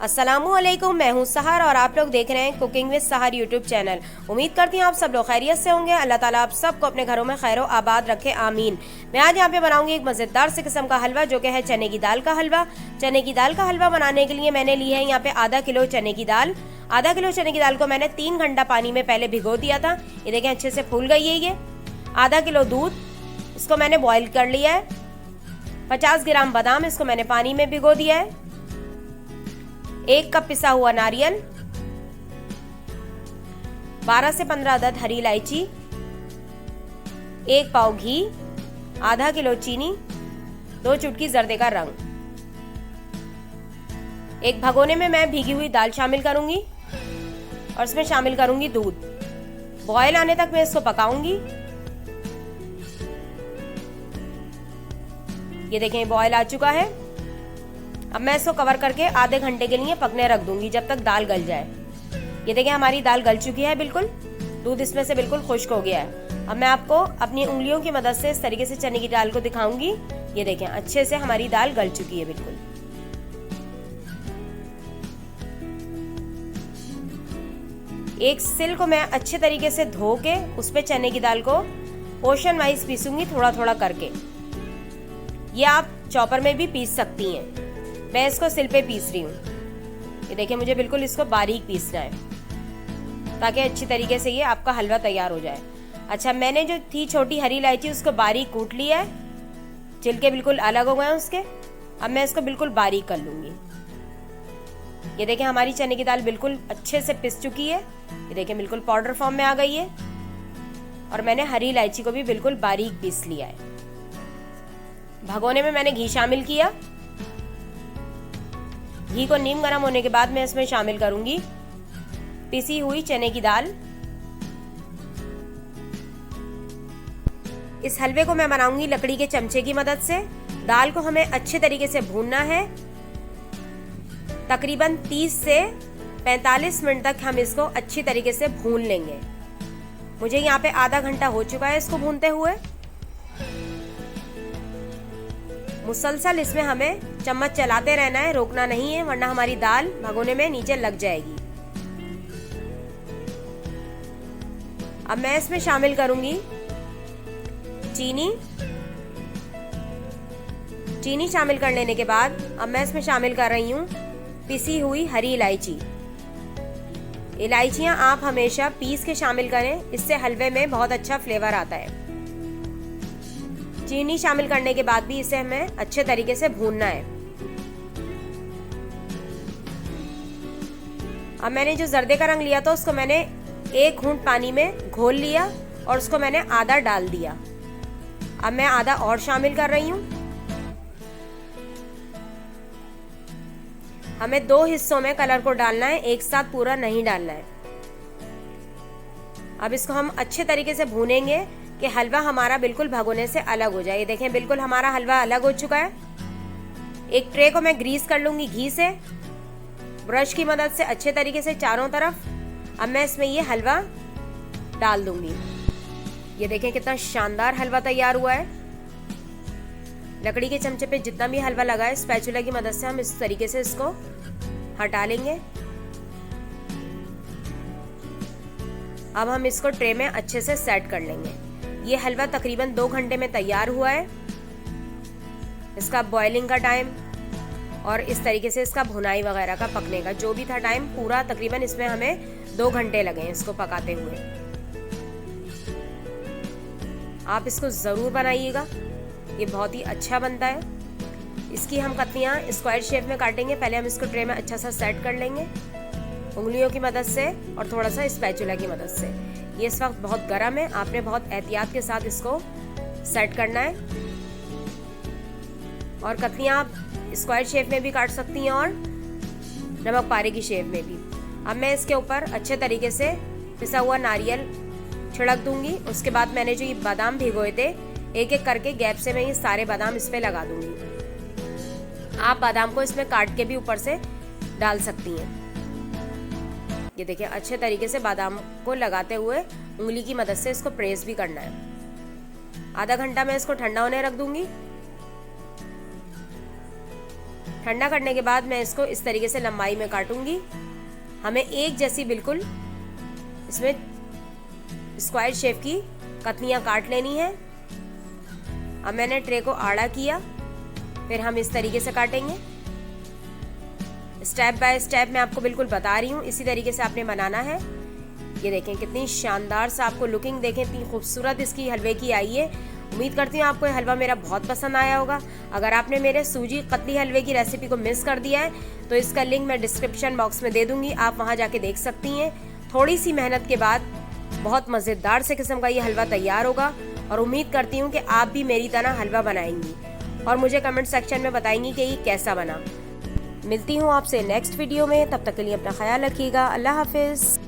अस्सलामुअलैकुम, मैं हूं सहर और आप लोग देख रहे हैं कुकिंग विद सहर यूट्यूब चैनल। उम्मीद करती हूं आप सब लोग खैरियत से होंगे। अल्लाह ताला आप सबको अपने घरों में खैर आबाद रखे, आमीन। मैं आज यहाँ पे बनाऊंगी एक मज़ेदार से किस्म का हलवा, जो कि है चने की दाल का हलवा। चने की दाल का हलवा बनाने के लिए मैंने ली है यहाँ पे आधा किलो चने की दाल। आधा किलो चने की दाल को मैंने 3 घंटा पानी में पहले भिगो दिया था। ये देखें अच्छे से फूल गई है। ये आधा किलो दूध, इसको मैंने बॉईल कर लिया है। 50 ग्राम बादाम, इसको मैंने पानी में भिगो दिया है। 1 कप पिसा हुआ नारियल, 12 से 15 अदद हरी इलायची, 1 पाव घी, आधा किलो चीनी, 2 चुटकी जर्दे का रंग। एक भगोने में मैं भीगी हुई दाल शामिल करूंगी और इसमें शामिल करूंगी दूध। बॉयल आने तक मैं इसको पकाऊंगी। ये देखें बॉयल आ चुका है। अब मैं इसको कवर करके आधे घंटे के लिए पकने रख दूंगी, जब तक दाल गल जाए। ये देखें हमारी दाल गल चुकी है बिल्कुल, दूध इसमें से बिल्कुल खुश्क हो गया है। अब मैं आपको अपनी उंगलियों की मदद से इस तरीके से चने की दाल को दिखाऊंगी। ये देखें अच्छे से हमारी दाल गल चुकी है बिल्कुल। एक सिल को मैं अच्छे तरीके से धो के उस पे चने की दाल को पोर्शन वाइज पीसूंगी, थोड़ा थोड़ा करके। ये आप चॉपर में भी पीस सकती हैं। मैं इसको सिल पे पीस रही हूँ। ये देखिए मुझे बिल्कुल इसको बारीक पीसना है ताकि अच्छी तरीके से ये आपका हलवा तैयार हो जाए। अच्छा, मैंने जो थी छोटी हरी इलायची उसको बारीक कूट लिया है, छिलके बिल्कुल अलग हो गए हैं उसके। अब मैं इसको बिल्कुल बारीक कर लूंगी। ये देखिए हमारी चने की दाल बिल्कुल अच्छे से पिस चुकी है। ये देखिए बिल्कुल पाउडर फॉर्म में आ गई है और मैंने हरी इलायची को भी बिल्कुल बारीक पीस लिया है। भगोने में मैंने घी शामिल किया। घी को नीम गर्म होने के बाद मैं इसमें शामिल करूंगी पिसी हुई चने की दाल। इस हलवे को मैं बनाऊंगी लकड़ी के चमचे की मदद से। दाल को हमें अच्छे तरीके से भूनना है। तकरीबन 30 से 45 मिनट तक हम इसको अच्छी तरीके से भून लेंगे। मुझे यहाँ पे आधा घंटा हो चुका है इसको भूनते हुए। मुसलसल इसमें हमें चम्मच चलाते रहना है, रोकना नहीं है, वरना हमारी दाल भगोने में नीचे लग जाएगी। अब मैं इसमें शामिल करूंगी चीनी। चीनी शामिल कर लेने के बाद अब मैं इसमें शामिल कर रही हूँ पिसी हुई हरी इलायची। इलायचियाँ आप हमेशा पीस के शामिल करें, इससे हलवे में बहुत अच्छा फ्लेवर आता है। चीनी शामिल करने के बाद भी इसे हमें अच्छे तरीके से भूनना है। अब मैंने जो जर्दे का रंग लिया था उसको मैंने 1 घूंट पानी में घोल लिया और उसको मैंने आधा डाल दिया। अब मैं आधा और शामिल कर रही हूँ। हमें 2 हिस्सों में कलर को डालना है, एक साथ पूरा नहीं डालना है। अब इसको हम अच्छे तरीके से भूनेंगे कि हलवा हमारा बिल्कुल भगोने से अलग हो जाए। ये देखें बिल्कुल हमारा हलवा अलग हो चुका है। एक ट्रे को मैं ग्रीस कर लूंगी घी से, ब्रश की मदद से अच्छे तरीके से चारों तरफ। अब मैं इसमें ये हलवा डाल दूंगी। ये देखें कितना शानदार हलवा तैयार हुआ है। लकड़ी के चमचे पे जितना भी हलवा लगा है स्पैचुला की मदद से हम इस तरीके से इसको हटा लेंगे। अब हम इसको ट्रे में अच्छे से सेट कर लेंगे। ये हलवा तकरीबन 2 घंटे में तैयार हुआ है। इसका बॉइलिंग का टाइम और इस तरीके से इसका भुनाई वगैरह का पकने का जो भी था टाइम, पूरा तकरीबन इसमें हमें 2 घंटे लगे हैं इसको पकाते हुए। आप इसको ज़रूर बनाइएगा, ये बहुत ही अच्छा बनता है। इसकी हम कतलियाँ स्क्वायर शेप में काटेंगे। पहले हम इसको ट्रे में अच्छा सा सेट कर लेंगे उंगलियों की मदद से और थोड़ा सा स्पैचुला की मदद से। ये इस वक्त बहुत गर्म है, आपने बहुत एहतियात के साथ इसको सेट करना है। और कतलियाँ आप स्क्वायर शेप में भी काट सकती हैं और नमक पारे की शेप में भी। अब मैं इसके ऊपर अच्छे तरीके से पिसा हुआ नारियल छिड़क दूंगी। उसके बाद मैंने जो ये बादाम भिगोए थे, एक एक करके गैप से मैं ये सारे बादाम इस पे लगा दूंगी। आप बादाम को इसमें काट के भी ऊपर से डाल सकती हैं। ये देखिए अच्छे तरीके से बादाम को लगाते हुए उंगली की मदद से इसको प्रेस भी करना है। आधा घंटा मैं इसको ठंडा होने रख दूंगी। ठंडा करने के बाद मैं इसको इस तरीके से लंबाई में काटूंगी। हमें एक जैसी बिल्कुल इसमें स्क्वायर शेप की कतलियाँ काट लेनी है। अब मैंने ट्रे को आड़ा किया, फिर हम इस तरीके से काटेंगे। स्टेप बाय स्टेप मैं आपको बिल्कुल बता रही हूँ, इसी तरीके से आपने बनाना है। ये देखें कितनी शानदार सा आपको लुकिंग देखें, इतनी खूबसूरत इसकी हलवे की आई है। उम्मीद करती हूँ आपको ये हलवा मेरा बहुत पसंद आया होगा। अगर आपने मेरे सूजी कतली हलवे की रेसिपी को मिस कर दिया है तो इसका लिंक मैं डिस्क्रिप्शन बॉक्स में दे दूँगी, आप वहाँ जाके देख सकती हैं। थोड़ी सी मेहनत के बाद बहुत मज़ेदार से किस्म का ये हलवा तैयार होगा और उम्मीद करती हूँ कि आप भी मेरी तरह हलवा बनाएंगी और मुझे कमेंट सेक्शन में बताएंगी कि ये कैसा बना। मिलती हूँ आपसे नेक्स्ट वीडियो में, तब तक के लिए अपना ख्याल रखिएगा। अल्लाह हाफिज़।